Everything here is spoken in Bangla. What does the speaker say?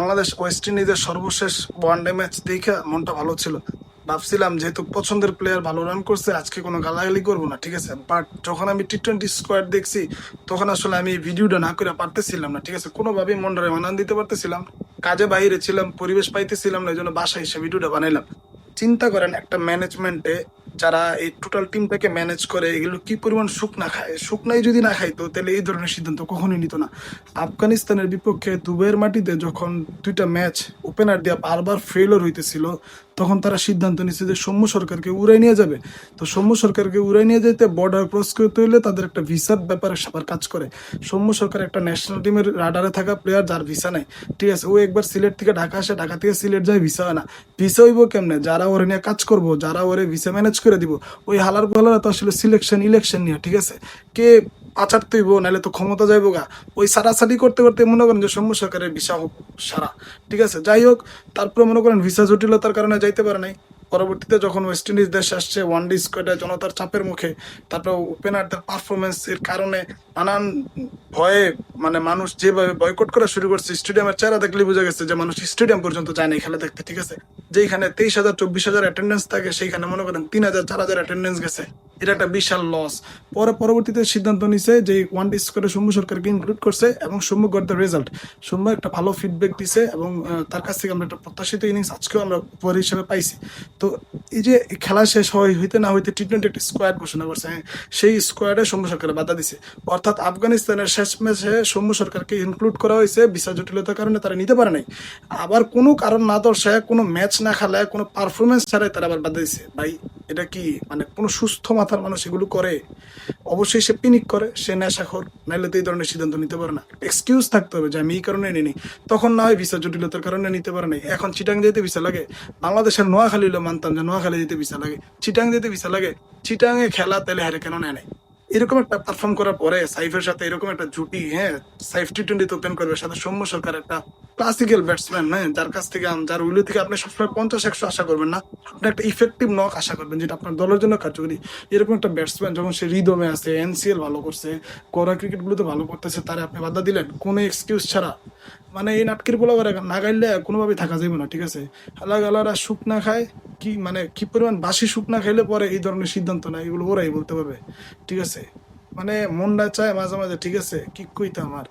বাংলাদেশ ওয়েস্ট ইন্ডিজের সর্বশেষ ওয়ানডে ম্যাচ দেখে মনটা ভালো ছিল। ভাবছিলাম যেহেতু পছন্দের প্লেয়ার ভালো রান করছে, আজকে কোনো গালাগালি করবো না, ঠিক আছে। বাট যখন আমি টি-20 স্কোয়াড দেখছি, তখন আসলে আমি ভিডিওটা না করে পারতেছিলাম না, ঠিক আছে। কোনোভাবেই মনটারে মানান দিতে পারতেছিলাম, কাজে বাইরে ছিলাম, পরিবেশ পাইতেছিলাম না, এই জন্য বাসায় এসে ভিডিওটা বানাইলাম। চিন্তা করেন একটা ম্যানেজমেন্টে যারা এই টোটাল টিমটাকে ম্যানেজ করে, এগুলো কি পরিমাণ সুখ না খায়। সুখ নাই যদি না খাইতো তাহলে এই ধরনের সিদ্ধান্ত কখনোই নিত না। আফগানিস্তানের বিপক্ষে দুবাইয়ের মাটিতে যখন দুইটা ম্যাচ ওপেনার দিয়া বারবার ফেলর হইতেছিল, তখন তারা সিদ্ধান্ত নিচ্ছে যে সৌম্য সরকারকে উড়াই নিয়ে যাবে। তো সৌম্য সরকারকে উড়াই নিয়ে যেতে বর্ডার ক্রস করতে হইলে তাদের একটা ভিসার ব্যাপারে সবার কাজ করে। সৌম্য সরকার একটা ন্যাশনাল টিমের রাডারে থাকা প্লেয়ার, যার ভিসা নাই, ঠিক আছে। ও একবার সিলেট থেকে ঢাকা আসে, ঢাকা থেকে সিলেট যায়, ভিসা হয় না। ভিসা হইব কেমনে? যারা ওরে নিয়ে কাজ করবো, যারা ওরে ভিসা ম্যানেজ করে দিব, ওই হালার পালারা তো আসলে সিলেকশন ইলেকশন নিয়ে, ঠিক আছে। কে পাচার তৈব, নাহলে তো ক্ষমতা যাইবো গা। ওই সারাসারি করতে করতে মনে করেন যে সৌম্য সরকারের ভিসা হোক সারা, ঠিক আছে। যাই হোক, তারপরে মনে করেন ভিসা জটিলতার কারণে যাইতে পারে নাই। পরবর্তীতে যখন ওয়েস্ট ইন্ডিজ দেশে আসছে ওয়ানডে স্কোয়াডে জনতার চাপের মুখে, তারপর ওপেনারদের পারফরমেন্সের কারণে নানান ভয়ে, মানে মানুষ যেভাবে বয়কট করা শুরু করছে, স্টেডিয়ামের চেহারা দেখলে বোঝা গেছে যে মানুষ স্টেডিয়াম পর্যন্ত যায় না এই খেলা দেখতে, ঠিক আছে। যেখানে 23,000 24,000 অ্যাটেন্ডেন্স থাকে, সেইখানে মনে করেন 3,000 4,000 অ্যাটেন্ডেন্স গেছে। এটা একটা বিশাল লস। পরবর্তীতে সিদ্ধান্ত নিছে যে ওয়ানডে স্কোয়াডে সৌম্য সরকারকে ইনক্লুড করছে এবং Soumya got the result. Soumya একটা ভালো ফিডব্যাক দিছে এবং তার কাছ থেকে আমরা একটা প্রত্যাশিত ইনিংস আজকেও আমরা উপহার হিসেবে পাইছি। তো এই যে খেলা শেষ হইতে না হইতে টি-20 একটা স্কোয়াড ঘোষণা করছে, সেই স্কোয়াডে সৌম্য সরকারের বাধা দিছে। অর্থাৎ আফগানিস্তানের শেষ ম্যাচে সৌম্য সরকারকে ইনক্লুড করা হয়েছে, ভিসা জটিলতার কারণে তারা নিতে পারে নাই। আবার কোনো কারণ না দর্শায়, কোনো ম্যাচ না খেলায়, কোনো পারফরমেন্স ছাড়াই তারা আবার বাধা দিছে। ভাই, এটা কি মানে কোনো সুস্থ মাথার মানুষ এগুলো করে? অবশ্যই সে পিনিক করে, সে নেশাখোর, নাহলে তো এই ধরনের সিদ্ধান্ত নিতে পারে না। এক্সকিউজ থাকতে হবে যে আমি এই কারণে নিই। তখন না হয় ভিসা জটিলতার কারণে নিতে পারে নাই। এখন চিটাং যেতে ভিসা লাগে। বাংলাদেশের নোয়াখালী হলে মানতাম যে নোয়াখালী যেতে ভিসা লাগে, চিটাং যেতে ভিসা লাগে। চিটাংয়ে খেলা তাহলে হারে কেন নেয় নাই? এরকম একটা পারফর্ম করার পরে সাইফের সাথে এরকম একটা জুটি, হ্যাঁ, সাইফ টি-20 ওপেন করবে, সাথে সৌম্য সরকার একটা ক্লাসিক্যাল ব্যাটসম্যান, হ্যাঁ, যার কাছ থেকে যার উইলো থেকে আপনি সবসময় 50-100 আশা করবেন না, আপনি একটা ইফেক্টিভ নক আশা করবেন যেটা আপনার দলের জন্য কার্যকরী। এরকম একটা ব্যাটসম্যান যখন সে রিদমে আছে, এনসিএল ভালো করছে, করা ক্রিকেট গুলোতে ভালো করতেছে, তারে আপনি বাধা দিলেন কোনো এক্সকিউজ ছাড়া। মানে এই নাটকের পোলা না গাইলে কোনোভাবেই থাকা যাবে না, ঠিক আছে। হালা গালারা সুখ না খায়, কি মানে কি পরিমাণ বাসি সুখ না খাইলে পরে এই ধরনের সিদ্ধান্ত নেয়, এগুলো ওরাই বলতে পারবে, ঠিক আছে। মানে মনটা চায় মাঝে মাঝে, ঠিক আছে, কি কইতে আমার